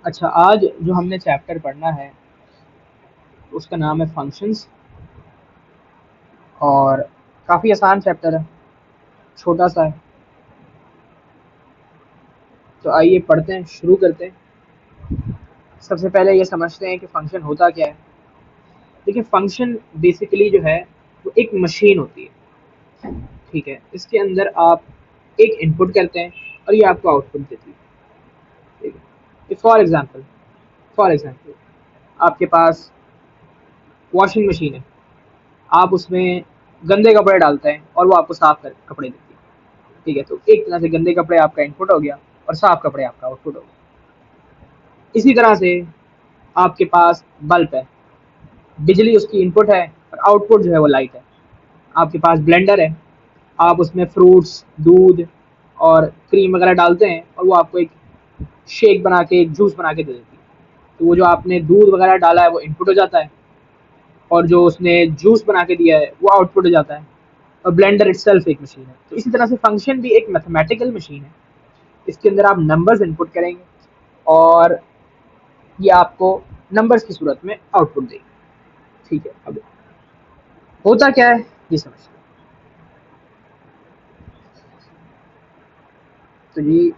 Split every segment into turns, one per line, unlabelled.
अच्छा, आज जो हमने चैप्टर पढ़ना है उसका नाम है फंक्शंस। और काफ़ी आसान चैप्टर है, छोटा सा है। तो आइए पढ़ते हैं, शुरू करते हैं। सबसे पहले ये समझते हैं कि फंक्शन होता क्या है। देखिए, फंक्शन बेसिकली जो है वो एक मशीन होती है। ठीक है, इसके अंदर आप एक इनपुट करते हैं और ये आपको आउटपुट देती है। ठीक है, फॉर एग्जांपल आपके पास वॉशिंग मशीन है। आप उसमें गंदे कपड़े डालते हैं और वो आपको साफ कर कपड़े देती है। ठीक है, तो एक तरह से गंदे कपड़े आपका इनपुट हो गया और साफ कपड़े आपका आउटपुट हो गया। इसी तरह से आपके पास बल्ब है, बिजली उसकी इनपुट है और आउटपुट जो है वो लाइट है। आपके पास ब्लेंडर है, आप उसमें फ्रूट्स, दूध और क्रीम वगैरह डालते हैं और वो आपको एक शेक बना के, एक जूस बना के दे देती है। तो वो जो आपने दूध वगैरह डाला है वो इनपुट हो जाता है और जो उसने जूस बना के दिया है वो आउटपुट हो जाता है। और ब्लेंडर इटसेल्फ एक मशीन है। तो इसी तरह से फंक्शन भी एक मैथमेटिकल मशीन है। इसके अंदर आप नंबर्स इनपुट करेंगे और ये आपको नंबर्स की सूरत में आउटपुट देगी। ठीक है, अब होता क्या है ये समझते हैं। तो जी,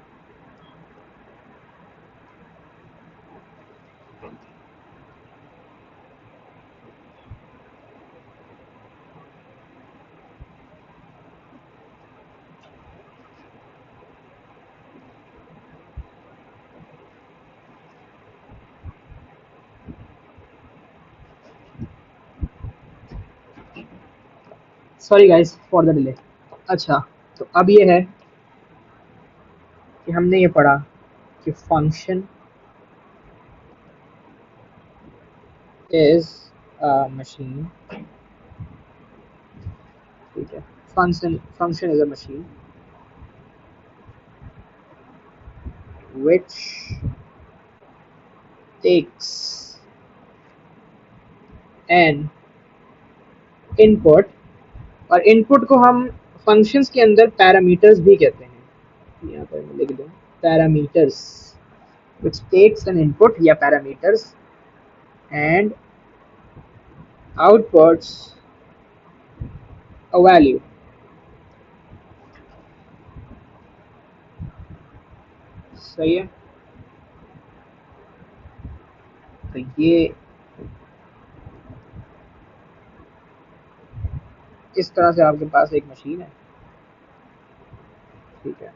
sorry guys for the delay. अच्छा, तो अब ये है कि हमने ये पढ़ा कि फंक्शन इज अ मशीन। ठीक है, function is a machine which takes an input। और इनपुट को हम फंक्शंस के अंदर पैरामीटर्स भी कहते हैं। यहाँ पर मैं लिख दूँ parameters, which takes an input या parameters and outputs a value। सही है, तो ये इस तरह से आपके पास एक मशीन है। ठीक है,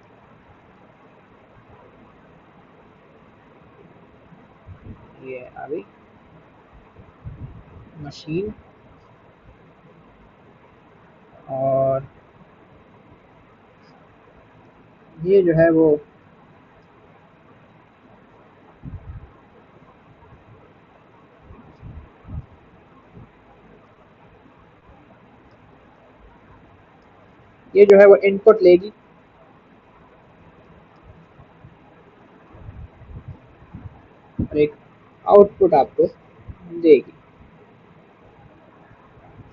ये आ गई मशीन। और ये जो है वो इनपुट लेगी और एक आउटपुट आपको देगी।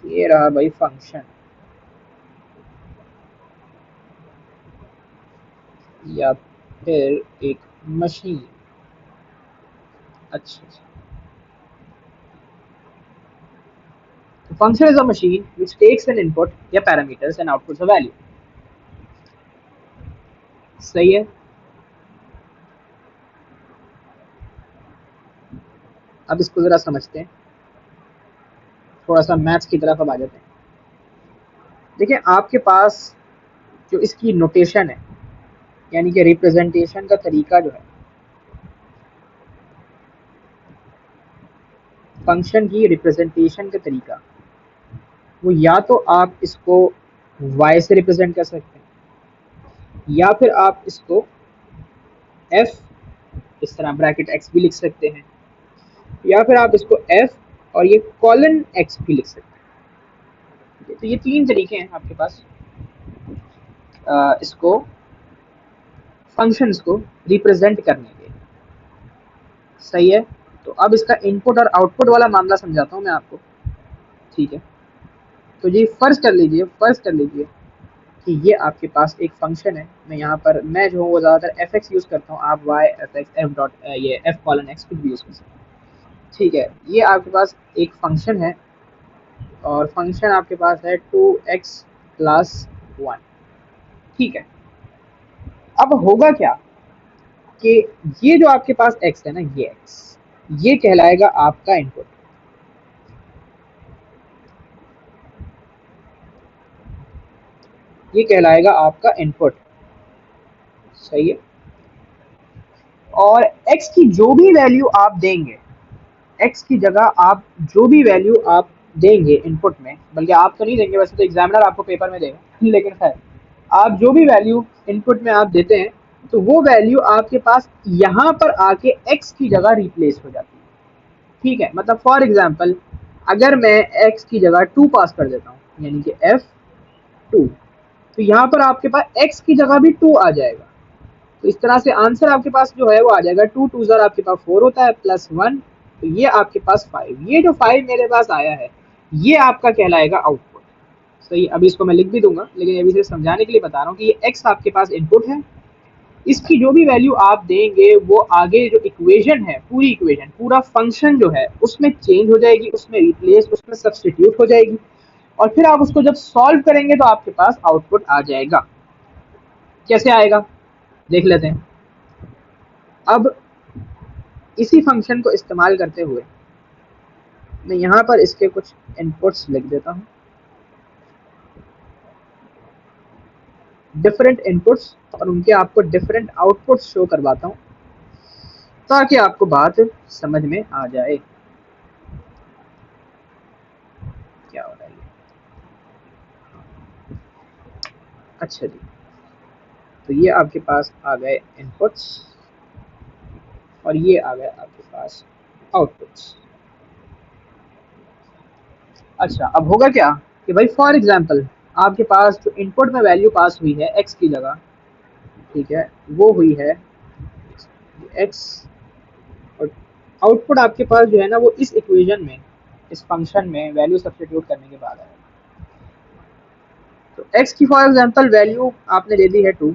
ये रहा भाई फंक्शन या फिर एक मशीन। अच्छा, तो function is a machine which takes an input या parameters and outputs a value। सही है, अब इसको जरा समझते हैं, थोड़ा सा मैथ्स की तरफ अब आ जाते हैं। देखिए, आपके पास जो इसकी नोटेशन है, यानी कि रिप्रेजेंटेशन का तरीका जो है फंक्शन की रिप्रेजेंटेशन का तरीका, वो या तो आप इसको y से रिप्रेजेंट कर सकते हैं या फिर आप इसको f, इस तरह ब्रैकेट x भी लिख सकते हैं, या फिर आप इसको f और ये कॉलन x भी लिख सकते हैं। तो ये तीन तरीके हैं आपके पास इसको फंक्शंस को रिप्रेजेंट करने के। सही है, तो अब इसका इनपुट और आउटपुट वाला मामला समझाता हूँ मैं आपको। ठीक है, तो जी फर्ज कर लीजिए कि ये आपके पास एक फंक्शन है। मैं यहाँ पर मैं जो हूँ वो ज़्यादातर एफ एक्स यूज़ करता हूँ, आप Y F X F dot ये एफ कॉलन एक्स कुछ भी यूज़ कर सकते हैं। ठीक है, ये आपके पास एक फंक्शन है और फंक्शन आपके पास है 2x प्लस 1। ठीक है, अब होगा क्या कि ये जो आपके पास x है ना, ये x ये कहलाएगा आपका इनपुट। ये कहलाएगा आपका इनपुट, सही है। और x की जो भी वैल्यू आप देंगे, x की जगह आप जो भी वैल्यू आप देंगे इनपुट में, बल्कि आप तो नहीं देंगे, वैसे तो एग्जामिनर आपको पेपर में देगा लेकिन खैर आप जो भी वैल्यू इनपुट में आप देते हैं तो वो वैल्यू आपके पास यहाँ पर आके x की जगह रिप्लेस हो जाती है। ठीक है, मतलब फॉर एग्जाम्पल अगर मैं x की जगह 2 पास कर देता हूँ, यानी कि f2, तो यहाँ पर आपके पास x की जगह भी 2 आ जाएगा। तो इस तरह से आंसर आपके पास जो है वो आ जाएगा 2 2 ज़र आपके पास 4 होता है प्लस 1, तो ये आपके पास 5। ये जो 5 मेरे पास आया है ये आपका कहलाएगा आउटपुट। सही, अभी इसको मैं लिख भी दूंगा, लेकिन अभी सिर्फ समझाने के लिए बता रहा हूँ कि ये x आपके पास इनपुट है। इसकी जो भी वैल्यू आप देंगे वो आगे जो इक्वेशन है, पूरी इक्वेशन पूरा फंक्शन जो है उसमें चेंज हो जाएगी, उसमें रिप्लेस, उसमें सब्सटीट्यूट हो जाएगी और फिर आप उसको जब सॉल्व करेंगे तो आपके पास आउटपुट आ जाएगा। कैसे आएगा देख लेते हैं। अब इसी फंक्शन को इस्तेमाल करते हुए मैं यहाँ पर इसके कुछ इनपुट्स लिख देता हूँ, डिफरेंट इनपुट्स, और उनके आपको डिफरेंट आउटपुट्स शो करवाता हूँ ताकि आपको बात समझ में आ जाए क्या हो रहा है। अच्छा जी, तो ये आपके पास आ गए इनपुट्स और ये आ गए आपके पास आउटपुट्स। अच्छा, अब होगा क्या कि भाई फॉर एग्जांपल आपके पास जो इनपुट में वैल्यू पास हुई है x की जगह, ठीक है, वो हुई है x, और आउटपुट आपके पास जो है ना वो इस इक्वेशन में, इस फंक्शन में वैल्यू सब्स्टिट्यूट करने के बाद आएगा। तो x की फॉर एग्जांपल वैल्यू आपने ले ली है 2,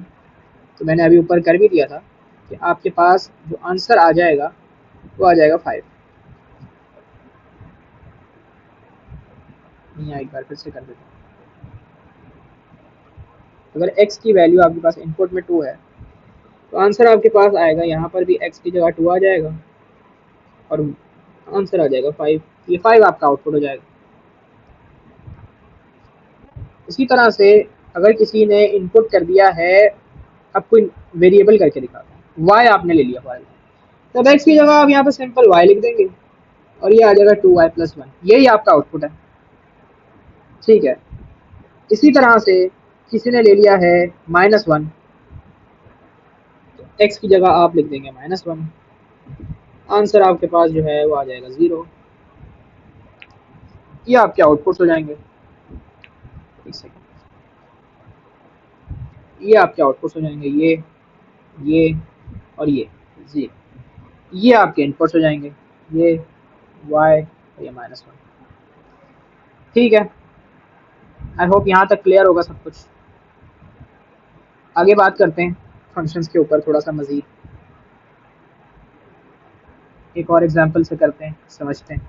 तो मैंने अभी ऊपर कर भी दिया था कि आपके पास जो आंसर आ जाएगा वो आ जाएगा 5। यहाँ एक बार फिर से कर देता हूँ। अगर x की वैल्यू आपके पास इनपुट में 2 है तो आंसर आपके पास आएगा, यहाँ पर भी x की जगह 2 आ जाएगा और आंसर आ जाएगा 5। ये 5 आपका आउटपुट हो जाएगा। इसी तरह से अगर किसी ने इनपुट कर दिया है, अब कोई वेरिएबल करके दिखाता है, y आपने ले लिया फॉर एग्जाम्पल, तब x की जगह आप यहाँ पर सिंपल y लिख देंगे और ये आ जाएगा 2y प्लस 1, यही आपका आउटपुट है। ठीक है, इसी तरह से किसी ने ले लिया है -1, तो x की जगह आप लिख देंगे -1, आंसर आपके पास जो है वो आ जाएगा 0। ये आपके आउटपुट हो जाएंगे। एक सेकंड, ये आपके आउटपुट हो जाएंगे, ये और ये ये आपके इनपुट्स हो जाएंगे, ये y और ये -1। ठीक है, आई होप यहाँ तक क्लियर होगा सब कुछ। आगे बात करते हैं फंक्शंस के ऊपर थोड़ा सा मज़ीद, एक और एग्जांपल से करते हैं, समझते हैं।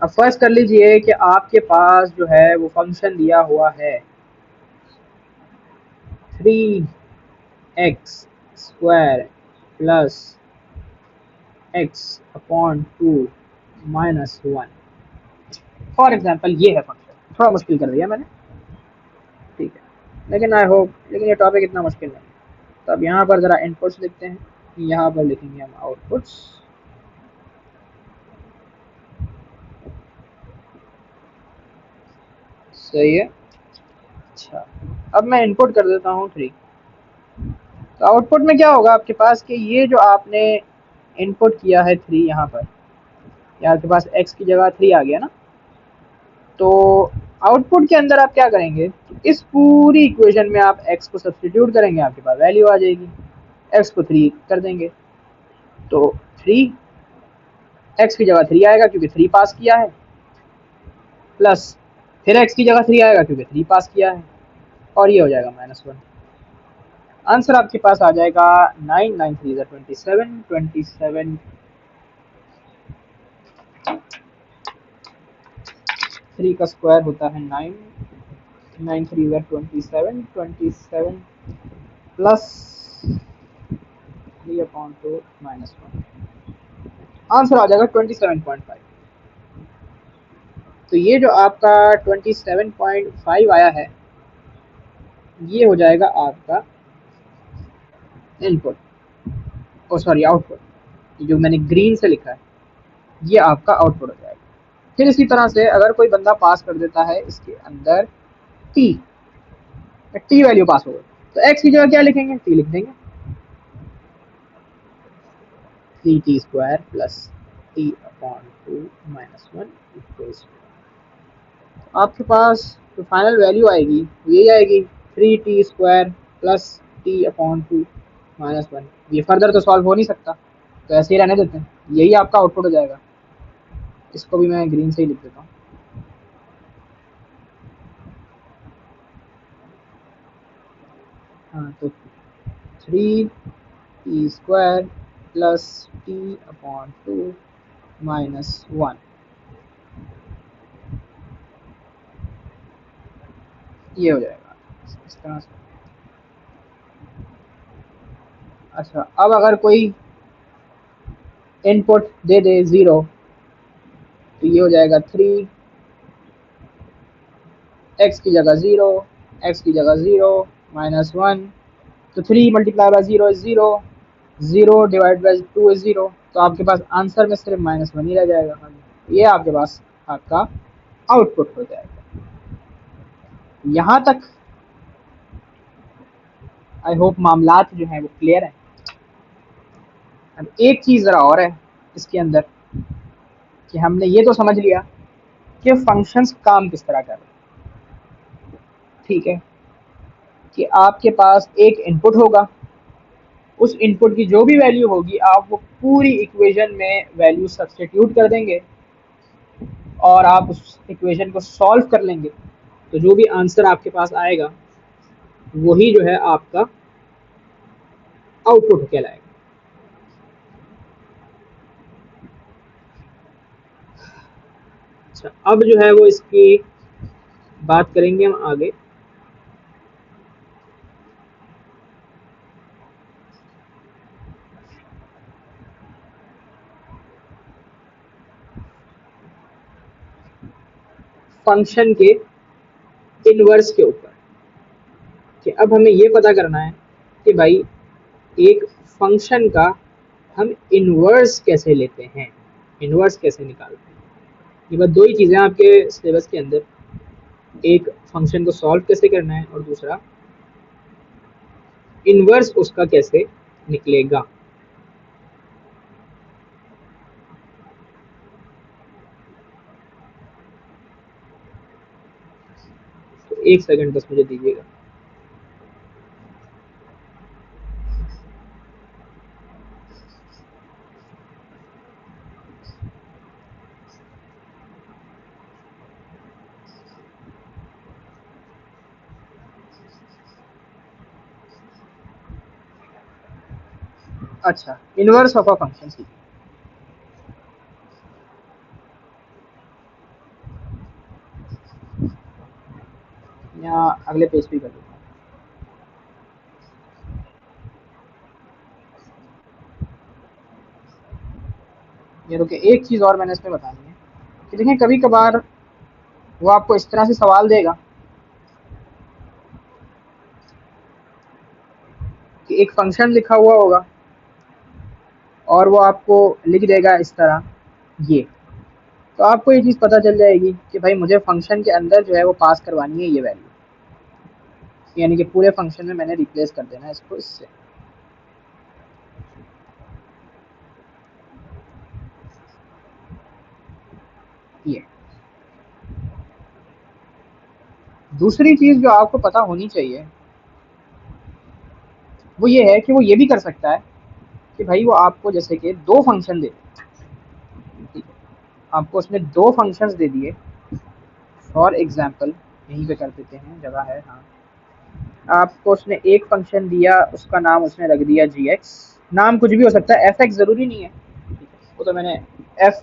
अब फर्स्ट कर लीजिए कि आपके पास जो है वो फंक्शन दिया हुआ है 3x square plus x/2 -1। For example ये है फंक्शन, थोड़ा मुश्किल कर दिया मैंने, ठीक है, लेकिन आई होप, लेकिन ये टॉपिक इतना मुश्किल नहीं। तो अब यहाँ पर ज़रा इनपुट्स लिखते हैं, यहाँ पर लिखेंगे हम आउटपुट्स। सही है। अच्छा, अब मैं इनपुट कर देता हूँ 3, तो आउटपुट में क्या होगा आपके पास कि ये जो आपने इनपुट किया है 3 यहाँ पर, या आपके पास x की जगह 3 आ गया ना, तो आउटपुट के अंदर आप क्या करेंगे, इस पूरी इक्वेशन में आप x को सब्स्टिट्यूट करेंगे, आपके पास वैल्यू आ जाएगी, x को 3 कर देंगे तो 3, x की जगह 3 आएगा क्योंकि 3 पास किया है, प्लस फिर x की जगह 3 आएगा क्योंकि 3 पास किया है, और ये हो जाएगा -1। आंसर आपके पास आ जाएगा 9, 9 3 27, 27 3 का स्क्वायर होता है 9, 9 3 27, 27 प्लस 3/2 -1। आंसर आ जाएगा 27.5। तो ये जो आपका 27.5 आया है, ये हो जाएगा आपका इनपुट, ओ सॉरी आउटपुट। जो मैंने ग्रीन से लिखा है ये आपका आउटपुट हो जाएगा। फिर इसी तरह से अगर कोई बंदा पास कर देता है इसके अंदर टी, टी वैल्यू पास हो गई, तो एक्स की जगह क्या लिखेंगे, टी लिख देंगे, 3t² plus t/2 -1 equals to, आपके पास जो फाइनल वैल्यू आएगी वो यही आएगी, 3t² प्लस t/2 -1। ये फर्दर तो सॉल्व हो नहीं सकता, तो ऐसे ही रहने देते हैं, यही आपका आउटपुट हो जाएगा। इसको भी मैं ग्रीन से ही लिख देता हूँ। हाँ, तो 3t² प्लस t/2 -1, ये हो जाएगा इस तरह से। अच्छा, अब अगर कोई इनपुट दे दे 0, तो ये हो जाएगा 3, x की जगह 0, x की जगह 0 -1, तो 3 multiply by 0 is 0, 0 divide by 2 is 0, तो आपके पास आंसर में सिर्फ -1 ही रह जाएगा। ये आपके पास आपका आउटपुट हो जाएगा। यहाँ तक आई होप मामलात जो है वो क्लियर है। अब एक चीज़ ज़रा और है इसके अंदर, कि हमने ये तो समझ लिया कि फंक्शंस काम किस तरह कर रहे हैं, ठीक है, कि आपके पास एक इनपुट होगा, उस इनपुट की जो भी वैल्यू होगी आप वो पूरी इक्वेशन में वैल्यू सब्स्टिट्यूट कर देंगे और आप उस इक्वेशन को सॉल्व कर लेंगे, तो जो भी आंसर आपके पास आएगा वही जो है आपका आउटपुट कहलाएगा। अच्छा, अब जो है वो इसकी बात करेंगे हम आगे। फंक्शन के इनवर्स के ऊपर, कि अब हमें ये पता करना है कि भाई एक फंक्शन का हम इनवर्स कैसे लेते हैं, इनवर्स कैसे निकालते हैं। ये बस दो ही चीज़ें आपके सिलेबस के अंदर, एक फंक्शन को सॉल्व कैसे करना है और दूसरा इनवर्स उसका कैसे निकलेगा। तो एक सेकंड बस मुझे दीजिएगा। अच्छा, इनवर्स ऑफ अ फंक्शन सीखिए। यहाँ अगले पेज पे कर देता हूँ। ये रुके, एक चीज़ और मैंने इसमें बतानी है कि देखें कभी कभार वो आपको इस तरह से सवाल देगा कि एक फंक्शन लिखा हुआ होगा और वो आपको लिख देगा इस तरह ये, तो आपको ये चीज़ पता चल जाएगी कि भाई मुझे फंक्शन के अंदर जो है वो पास करवानी है ये वैल्यू, यानी कि पूरे फंक्शन में मैंने रिप्लेस कर देना है इसको इससे। ये दूसरी चीज़ जो आपको पता होनी चाहिए वो ये है कि वो ये भी कर सकता है कि भाई वो आपको जैसे कि दो फंक्शन दे, ठीक है, आपको उसमें दो फंक्शंस दे दिए, फॉर एग्जांपल यहीं पे कर देते हैं, जगह है हाँ, आपको उसने एक फंक्शन दिया, उसका नाम उसने रख दिया जी एक्स। नाम कुछ भी हो सकता है, एफ एक्स ज़रूरी नहीं है, वो तो मैंने एफ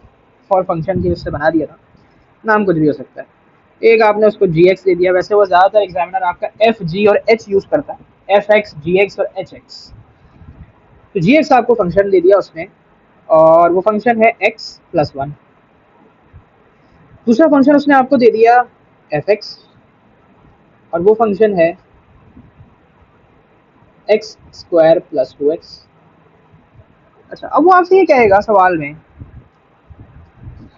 फॉर फंक्शन की उससे बना दिया था। नाम कुछ भी हो सकता है। एक आपने उसको जी एक्स दे दिया। वैसे वो ज़्यादातर एग्जामिनर आपका एफ जी और एच यूज़ करता है, एफ एक्स, जी एक्स और एच एक्स। तो जी एक्स आपको फंक्शन दे दिया उसने, और वो फंक्शन है एक्स प्लस वन। दूसरा फंक्शन उसने आपको दे दिया एफ एक्स, और वो फंक्शन है x square plus two x. अच्छा, अब वो आपसे ये कहेगा सवाल में,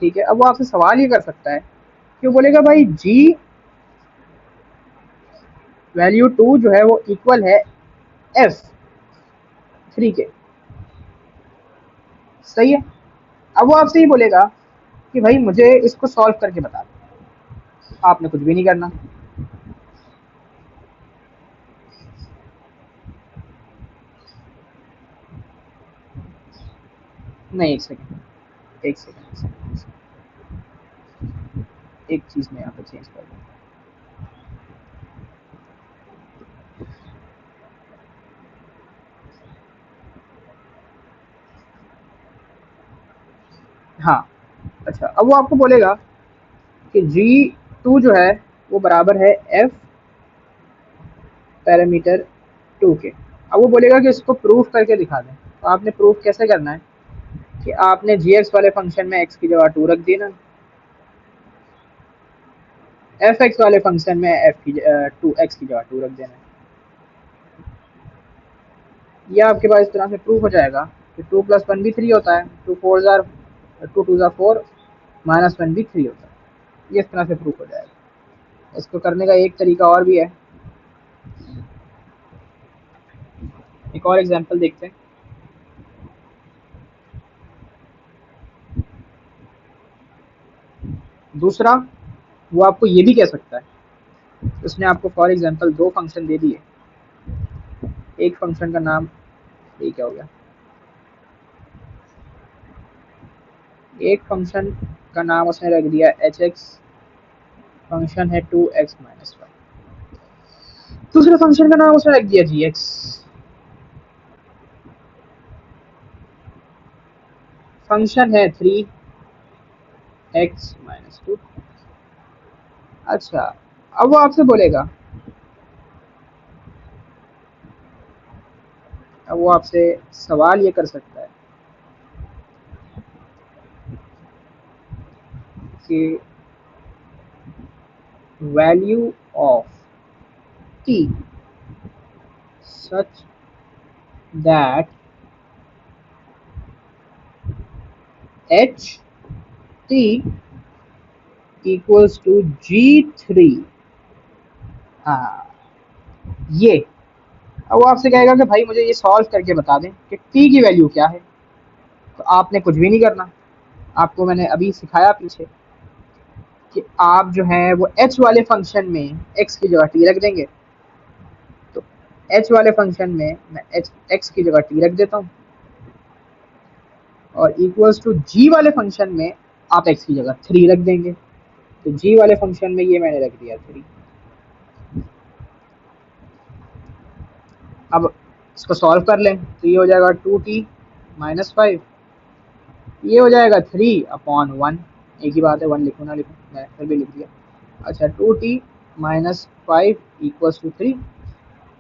ठीक है, अब वो आपसे सवाल ये कर सकता है कि वो बोलेगा भाई जी वैल्यू टू जो है वो इक्वल है एफ थ्री के। सही है। अब वो आपसे ये बोलेगा कि भाई मुझे इसको सॉल्व करके बता दो। आपने कुछ भी नहीं करना। नहीं, एक सेकंड, एक सेकंड, एक चीज़ मैं यहाँ पे चेंज कर दूँ। हाँ, अच्छा, अब वो आपको बोलेगा कि जी टू जो है वो बराबर है एफ पैरामीटर टू के। अब वो बोलेगा कि इसको प्रूफ करके दिखा दें। तो आपने प्रूफ कैसे करना है कि आपने जी एक्स वाले फंक्शन में एक्स की जगह टू रख देना, एफ एक्स वाले फंक्शन में एफ की टू एक्स की जगह टू रख देना। ये आपके पास इस तरह से प्रूफ हो जाएगा कि टू प्लस वन भी थ्री होता है, टू फोर ज़ार, टू टू ज़ार फोर, माइनस वन भी थ्री होता है। ये इस तरह से प्रूफ हो जाएगा। इसको करने का एक तरीका और भी है। एक और एग्जांपल देखते हैं। दूसरा, वो आपको ये भी कह सकता है, उसने आपको फॉर एग्जांपल दो फंक्शन दे दिए। एक फंक्शन का नाम, ये क्या हो गया, एक फंक्शन का नाम उसने रख दिया एच एक्स, फंक्शन है टू एक्स माइनस वन। दूसरे फंक्शन का नाम उसने रख दिया जी एक्स, फंक्शन है थ्री एक्स माइनस टू। अच्छा, अब वो आपसे बोलेगा, अब वो आपसे सवाल ये कर सकता है कि value of T such that H T equals to G three. हाँ, ये, अब वो आपसे कहेगा कि भाई मुझे ये सॉल्व करके बता दें कि टी की वैल्यू क्या है। तो आपने कुछ भी नहीं करना। आपको मैंने अभी सिखाया पीछे कि आप जो है वो एच वाले फंक्शन में एक्स की जगह टी रख देंगे। तो एच वाले फंक्शन में मैं एच एक्स की जगह टी रख देता हूँ, और इक्वल्स टू जी वाले फंक्शन में आप एक्स की जगह थ्री रख देंगे। तो जी वाले फंक्शन में ये मैंने रख दिया थ्री। अब इसको सॉल्व कर लें तो ये हो जाएगा टू टी माइनस फाइव, ये हो जाएगा थ्री अपॉन वन। एक ही बात है, वन लिखूँ ना लिखूँ, मैं फिर भी लिख दिया। अच्छा, two T minus five equals to three.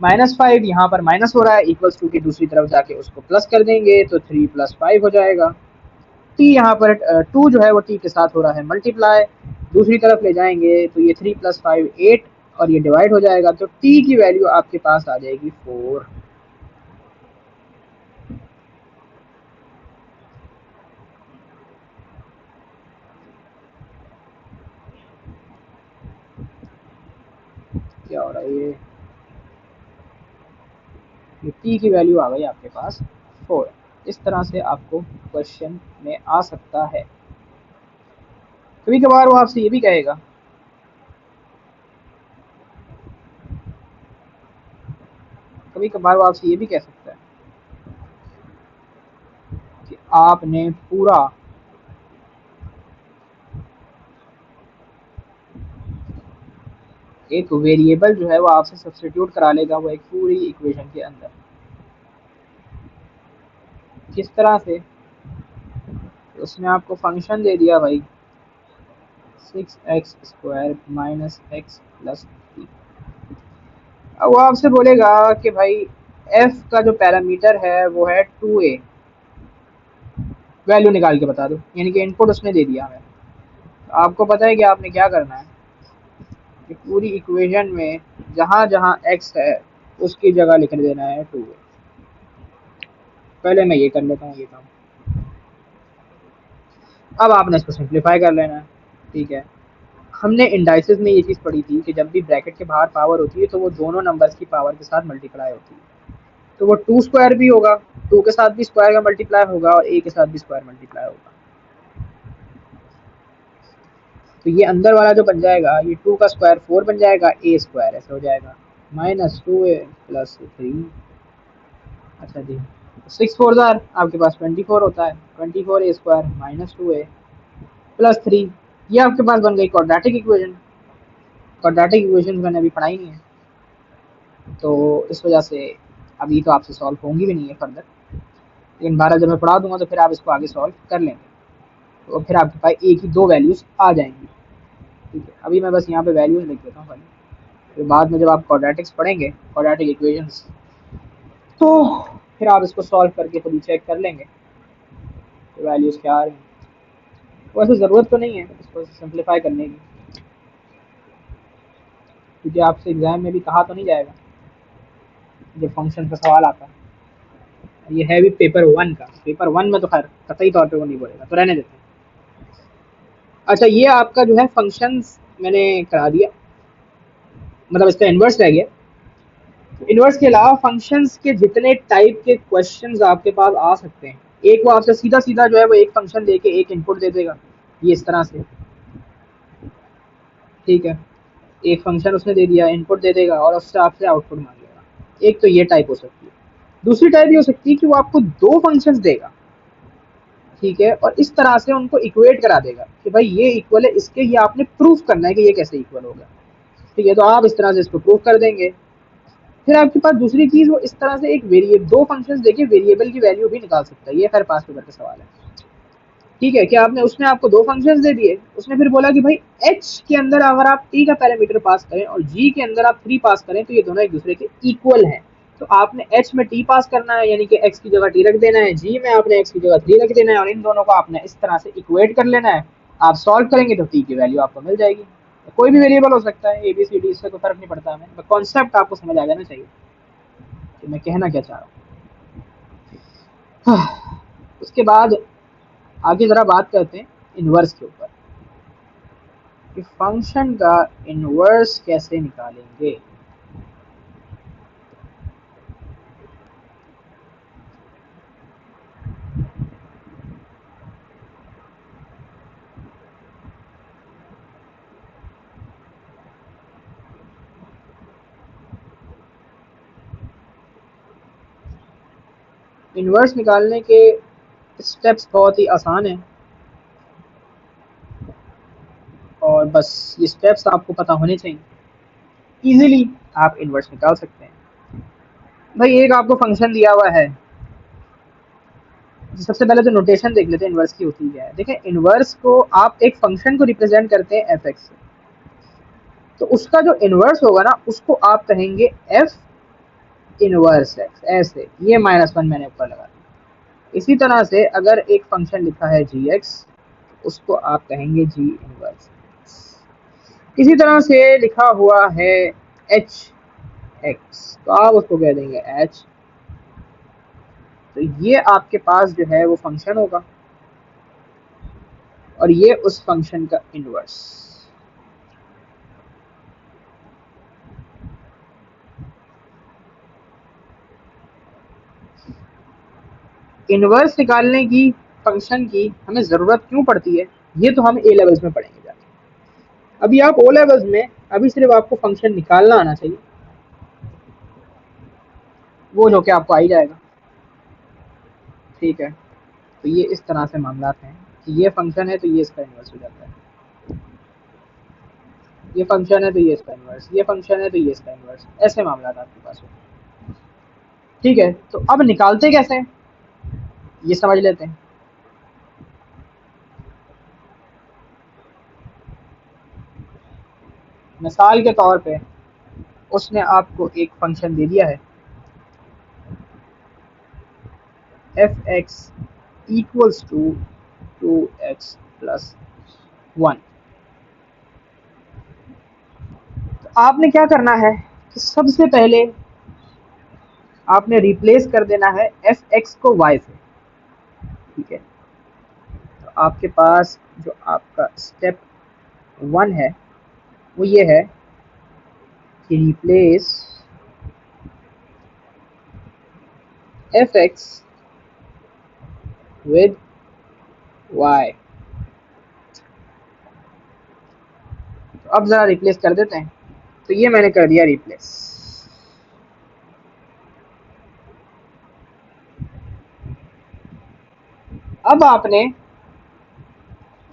Minus five यहाँ पर माइनस हो रहा है, इक्वल्स टू की दूसरी तरफ जाके उसको प्लस कर देंगे तो थ्री प्लस फाइव हो जाएगा। टी यहाँ पर टू जो है वो टी के साथ हो रहा है मल्टीप्लाई, दूसरी तरफ ले जाएंगे तो ये थ्री प्लस फाइव एट, और ये डिवाइड हो जाएगा। तो टी की वैल्यू आपके पास आ जाएगी फोर। क्या हो रहा है ये टी की वैल्यू आ गई आपके पास फोर। इस तरह से आपको क्वेश्चन में आ सकता है। कभी कभार वो आपसे ये भी कहेगा, कभी कभार वो आपसे ये भी कह सकता है कि आपने पूरा एक वेरिएबल जो है वो आपसे सब्स्टिट्यूट करा लेगा वो एक पूरी इक्वेशन के अंदर। किस तरह से? उसने आपको फंक्शन दे दिया भाई 6x² माइनस एक्स प्लस 3। अब वो आपसे बोलेगा कि भाई f का जो पैरामीटर है वो है 2a, वैल्यू निकाल के बता दो, यानी कि इनपुट उसने दे दिया हमें। तो आपको पता है कि आपने क्या करना है कि पूरी इक्वेशन में जहाँ जहाँ x है उसकी जगह लिख देना है 2a। पहले मैं ये कर लेता हूँ ये काम। अब आपने इसको सिंप्लीफाई कर लेना है। ठीक है, हमने इंडाइसिस में ये चीज़ पढ़ी थी कि जब भी ब्रैकेट के बाहर पावर होती है तो वो दोनों नंबर्स की पावर के साथ मल्टीप्लाई होती है। तो वो 2² भी होगा, 2 के साथ भी स्क्वायर का मल्टीप्लाई होगा और a के साथ भी स्क्वायर मल्टीप्लाई होगा। तो ये अंदर वाला जो बन जाएगा ये 2 का स्क्वायर 4 बन जाएगा, a² ऐसे हो जाएगा माइनस 2a प्लस 3। अच्छा जी, 6 4 आपके पास 24 होता है, 24a² माइनस 2a प्लस 3। ये आपके पास बन गई क्वाड्रेटिक इक्वेशन। क्वाड्रेटिक इक्वेशन मैंने अभी पढ़ाई नहीं है तो इस वजह से अभी तो आपसे सॉल्व होंगी भी नहीं है फर्दर, लेकिन 12 जब मैं पढ़ा दूंगा तो फिर आप इसको आगे सॉल्व कर लेंगे, तो फिर आपके पास एक ही दो वैल्यूज आ जाएंगी। ठीक है, अभी मैं बस यहाँ पे वैल्यूज लिख देता हूँ खाली, फिर बाद में जब आप क्वाड्रेटिक्स पढ़ेंगे क्वाड्रेटिक इक्वेशंस तो फिर आप इसको सॉल्व करके खुद ही चेक कर लेंगे तो वैल्यूज क्या आ रही हैं। वैसे ज़रूरत तो नहीं है इसको सिंप्लीफाई करने की, क्योंकि आपसे एग्जाम में भी कहा तो नहीं जाएगा जब फंक्शन का सवाल आता है। ये है भी पेपर 1 का, पेपर 1 में तो खैर कतई तौर पे वो नहीं बोलेगा, तो रहने देते हैं। अच्छा, ये आपका जो है फंक्शंस मैंने करा दिया, मतलब इसका इन्वर्स रह गया। इन्वर्स के अलावा फंक्शंस के जितने टाइप के क्वेश्चंस आपके पास आ सकते हैं, एक वो आपसे सीधा सीधा जो है वो एक फंक्शन देके एक इनपुट दे देगा, ये इस तरह से। ठीक है, एक फंक्शन उसने दे दिया, इनपुट दे देगा और उससे आपसे आउटपुट मांगेगा। एक तो ये टाइप हो सकती है। दूसरी टाइप ये हो सकती है कि वो आपको दो फंक्शंस देगा, ठीक है, और इस तरह से उनको इक्वेट करा देगा कि भाई ये इक्वल है इसके, ये आपने प्रूफ करना है कि ये कैसे इक्वल होगा। ठीक है, तो आप इस तरह से इसको प्रूफ कर देंगे। फिर आपके पास दूसरी चीज, वो इस तरह से एक वेरिएबल, दो फंक्शंस देखिए वेरिएबल की वैल्यू भी निकाल सकता है। ये खैर पास पेपर का सवाल है। ठीक है, क्या आपने, उसने आपको दो फंक्शंस दे दिए, उसने फिर बोला कि भाई h के अंदर अगर आप t का पैरामीटर पास करें और g के अंदर आप 3 पास करें तो ये दोनों एक दूसरे के इक्वल हैं। तो आपने h में t पास करना है, यानी कि x की जगह t रख देना है, g में आपने x की जगह 3 रख देना है और इन दोनों को आपने इस तरह से इक्वेट कर लेना है। आप सॉल्व करेंगे तो t की वैल्यू आपको मिल जाएगी। कोई भी वेरिएबल हो सकता है, ABCD, इससे कोई फर्क नहीं पड़ता हमें, कॉन्सेप्ट आपको समझ आ जाना चाहिए कि मैं कहना क्या चाह रहा हूँ। उसके बाद आगे जरा बात करते हैं इन्वर्स के ऊपर कि फंक्शन का इन्वर्स कैसे निकालेंगे। इन्वर्स निकालने के स्टेप्स बहुत ही आसान हैं और बस ये स्टेप्स आपको पता होने चाहिए, इजीली आप इन्वर्स निकाल सकते हैं। भाई एक आपको फंक्शन दिया हुआ है, सबसे पहले तो नोटेशन देख लेते हैं इन्वर्स की होती क्या है। देखें, इन्वर्स को आप एक फंक्शन को रिप्रेजेंट करते हैं एफ एक्स से, तो उसका जो इन्वर्स होगा ना उसको आप कहेंगे एफ इनवर्स एक्स, ऐसे ये -1 मैंने ऊपर लगा दिया। इसी तरह से अगर एक फंक्शन लिखा है जी एक्स, उसको आप कहेंगे जी इनवर्स। इसी तरह से लिखा हुआ है एच एक्स, तो आप उसको कह देंगे एच। तो ये आपके पास जो है वो फंक्शन होगा और ये उस फंक्शन का इनवर्स। इनवर्स निकालने की फंक्शन की हमें ज़रूरत क्यों पड़ती है, ये तो हम ए लेवल्स में पढ़ेंगे जाके। अभी आप ओ लेवल्स में अभी सिर्फ आपको फंक्शन निकालना आना चाहिए, वो जो कि आपको आ ही जाएगा। ठीक है, तो ये इस तरह से मामला हैं कि ये फंक्शन है तो ये इसका इन्वर्स हो जाता है। ये फंक्शन है तो ये इसका इन्वर्स, ये फंक्शन है तो ये इसका इन्वर्स, ऐसे मामला आपके पास हो। ठीक है, तो अब निकालते कैसे हैं ये समझ लेते हैं। मिसाल के तौर पे उसने आपको एक फंक्शन दे दिया है F X equals to 2x plus 1। तो आपने क्या करना है कि सबसे पहले आपने रिप्लेस कर देना है एफ एक्स को y से। ठीक है, तो आपके पास जो आपका स्टेप 1 है वो ये है कि replace F x with y। तो अब ज़रा रिप्लेस कर देते हैं। तो ये मैंने कर दिया रिप्लेस। अब आपने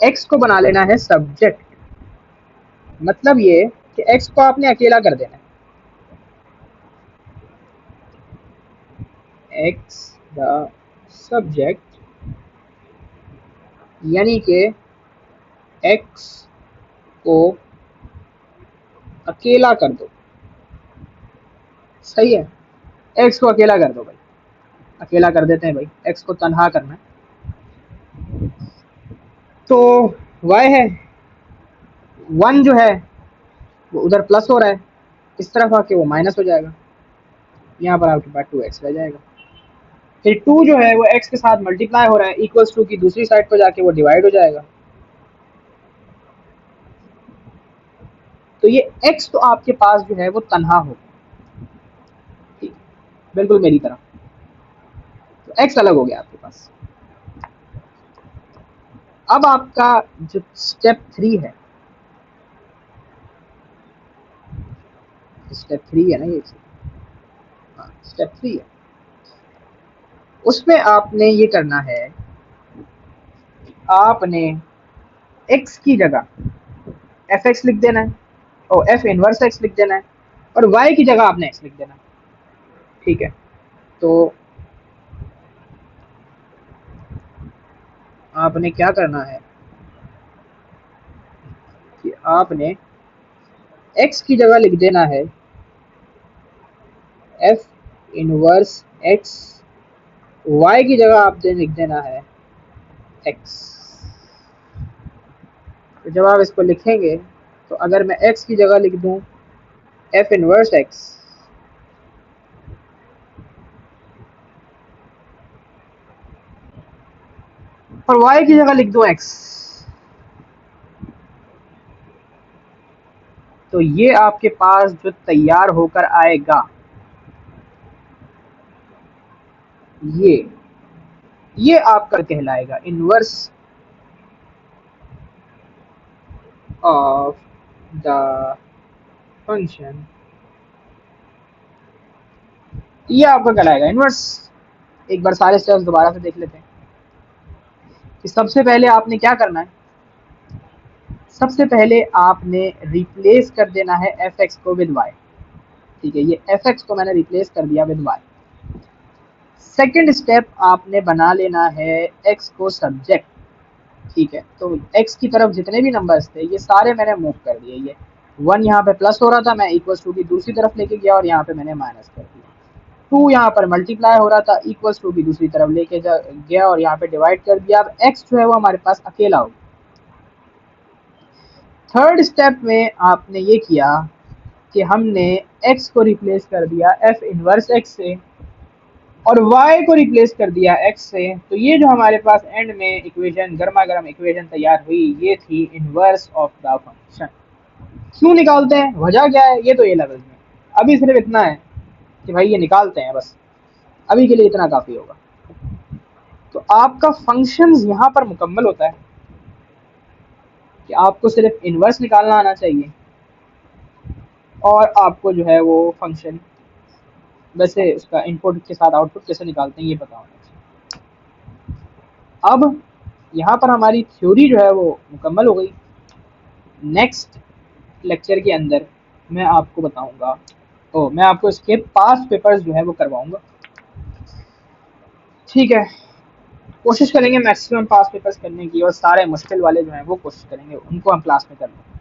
x को बना लेना है सब्जेक्ट, मतलब ये कि x को आपने अकेला कर देना है, x द सब्जेक्ट, यानी कि x को अकेला कर दो। सही है, x को अकेला कर दो भाई, अकेला कर देते हैं भाई, x को तन्हा करना है। तो y है 1 जो है वो उधर प्लस हो रहा है, इस तरफ आके वो माइनस हो जाएगा, यहाँ पर आपके पास 2x रह जाएगा। फिर 2 जो है वो x के साथ मल्टीप्लाई हो रहा है, इक्वल्स टू की दूसरी साइड पर जाके वो डिवाइड हो जाएगा। तो ये x तो आपके पास जो है वो तन्हा होगा, ठीक, बिल्कुल मेरी तरह। तो x अलग हो गया आपके पास। अब आपका जो स्टेप 3 है, स्टेप 3 है ना ये, हाँ स्टेप 3 है, उसमें आपने ये करना है, आपने x की जगह एफ एक्स लिख देना है और एफ इनवर्स एक्स लिख देना है, और y की जगह आपने x लिख देना है। ठीक है, तो आपने क्या करना है कि आपने x की जगह लिख देना है एफ इनवर्स x, y की जगह आपने लिख देना है x। तो जब आप इसको लिखेंगे तो अगर मैं x की जगह लिख दूं एफ इनवर्स x, और y की जगह लिख दूं x, तो ये आपके पास जो तैयार होकर आएगा ये आपका कहलाएगा इनवर्स ऑफ द फंक्शन, ये आपका कहलाएगा इनवर्स। एक बार सारे स्टेप्स दोबारा से देख लेते हैं कि सबसे पहले आपने क्या करना है। सबसे पहले आपने रिप्लेस कर देना है एफ एक्स को विद वाई। ठीक है, ये एफ एक्स को मैंने रिप्लेस कर दिया विद वाई। सेकेंड स्टेप आपने बना लेना है एक्स को सब्जेक्ट। ठीक है, तो एक्स की तरफ जितने भी नंबर्स थे ये सारे मैंने मूव कर दिए। ये 1 यहाँ पे प्लस हो रहा था, मैं इक्वल्स टू की दूसरी तरफ लेके गया और यहाँ पे मैंने माइनस कर दिया। 2 यहाँ पर मल्टीप्लाई हो रहा था, इक्वल्स टू की दूसरी तरफ लेके गया और यहाँ पे डिवाइड कर दिया। अब x जो है वो हमारे पास अकेला हो गया। थर्ड स्टेप में आपने ये किया कि हमने x को रिप्लेस कर दिया f इनवर्स x से और y को रिप्लेस कर दिया x से। तो ये जो हमारे पास एंड में इक्वेशन, गर्मा गर्म इक्वेशन तैयार हुई, ये थी इनवर्स ऑफ द फंक्शन। क्यों निकालते हैं, वजह क्या है, ये तो ये लेवल में। अभी सिर्फ इतना है कि भाई ये निकालते हैं, बस अभी के लिए इतना काफ़ी होगा। तो आपका फंक्शंस यहाँ पर मुकम्मल होता है कि आपको सिर्फ इन्वर्स निकालना आना चाहिए और आपको जो है वो फंक्शन, वैसे उसका इनपुट के साथ आउटपुट कैसे निकालते हैं ये पता होना चाहिए। अब यहाँ पर हमारी थ्योरी जो है वो मुकम्मल हो गई। नेक्स्ट लेक्चर के अंदर मैं आपको बताऊंगा, तो मैं आपको इसके पास पेपर्स जो है वो करवाऊंगा। ठीक है, कोशिश करेंगे मैक्सिमम पास पेपर्स करने की, और सारे मुश्किल वाले जो हैं वो कोशिश करेंगे उनको हम क्लास में कर लें।